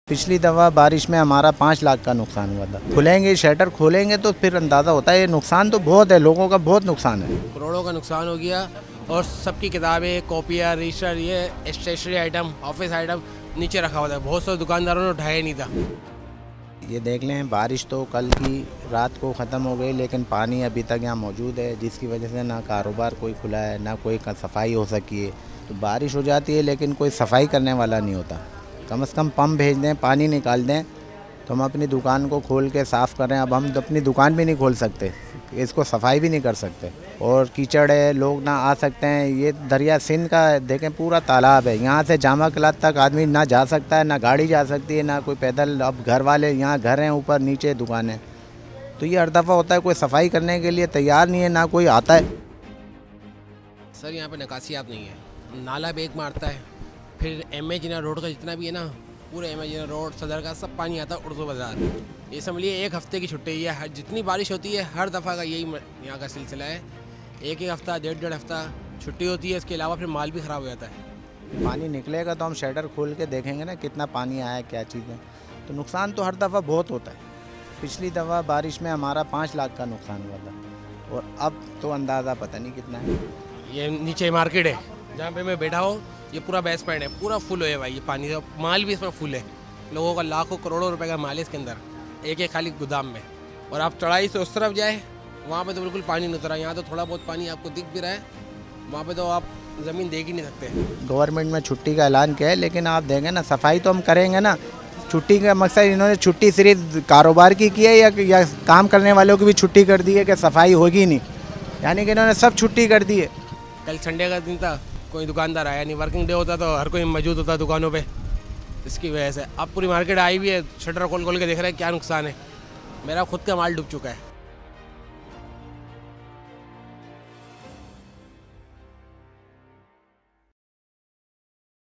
पिछली दफ़ा बारिश में हमारा 5 लाख का नुकसान हुआ था। खुलेंगे शटर खोलेंगे तो फिर अंदाज़ा होता है। ये नुकसान तो बहुत है, लोगों का बहुत नुकसान है। करोड़ों का नुकसान हो गया और सबकी किताबें, कॉपियाँ, रजिस्टर, ये स्टेशनरी आइटम, ऑफिस आइटम नीचे रखा हुआ था। बहुत से दुकानदारों ने उठाया नहीं था। ये देख लें, बारिश तो कल की रात को ख़त्म हो गई, लेकिन पानी अभी तक यहाँ मौजूद है, जिसकी वजह से ना कारोबार कोई खुला है, ना कोई सफाई हो सकी है। तो बारिश हो जाती है लेकिन कोई सफाई करने वाला नहीं होता। कम से कम पंप भेज दें, पानी निकाल दें तो हम अपनी दुकान को खोल के साफ़ करें। अब हम तो अपनी दुकान भी नहीं खोल सकते, इसको सफाई भी नहीं कर सकते। और कीचड़ है, लोग ना आ सकते हैं। ये दरिया सिंध का देखें पूरा तालाब है, यहाँ से जामा कलात तक आदमी ना जा सकता है, ना गाड़ी जा सकती है, ना कोई पैदल। अब घर वाले यहाँ घर हैं, ऊपर नीचे दुकानें, तो ये हर दफ़ा होता है। कोई सफाई करने के लिए तैयार नहीं है, ना कोई आता है। सर यहाँ पे निकासियात नहीं है, नाला बेग मारता है। फिर MA जिना रोड का जितना भी है ना, पूरे MA जिना रोड, सदर का सब पानी आता है उर्दू बाज़ार। ये समझिए 1 हफ्ते की छुट्टी है। जितनी बारिश होती है हर दफ़ा का यही यहाँ का सिलसिला है। एक हफ्ता, डेढ़ हफ्ता छुट्टी होती है। इसके अलावा फिर माल भी ख़राब हो जाता है। पानी निकलेगा तो हम शटर खोल के देखेंगे ना कितना पानी आया है, क्या चीज़ है। तो नुकसान तो हर दफ़ा बहुत होता है। पिछली दफ़ा बारिश में हमारा 5 लाख का नुकसान हुआ था, और अब तो अंदाज़ा पता नहीं कितना है। ये नीचे मार्केट है जहाँ पे मैं बैठा हूँ, ये पूरा बेस पॉइंट है, पूरा फुल है भाई। ये पानी का माल भी इसमें फुल है। लोगों का लाखों करोड़ों रुपए का माल है इसके अंदर, एक खाली गोदाम में। और आप चढ़ाई से उस तरफ जाए, वहाँ पे तो बिल्कुल पानी नहीं उतरा। यहाँ तो थोड़ा बहुत पानी आपको दिख भी रहा है, वहाँ पे तो आप ज़मीन देख ही नहीं सकते। गवर्नमेंट में छुट्टी का ऐलान किया है, लेकिन आप देंगे ना, सफाई तो हम करेंगे ना। छुट्टी का मकसद, इन्होंने छुट्टी सिर्फ कारोबार की है या काम करने वालों की भी छुट्टी कर दी है कि सफाई होगी नहीं, यानी कि इन्होंने सब छुट्टी कर दी है। कल संडे का दिन था, कोई दुकानदार आया नहीं। वर्किंग डे होता तो हर कोई मौजूद होता दुकानों पे। इसकी वजह से अब पूरी मार्केट आई भी है, शटर खोल खोल के देख रहे हैं क्या नुकसान है। मेरा खुद का माल डूब चुका है।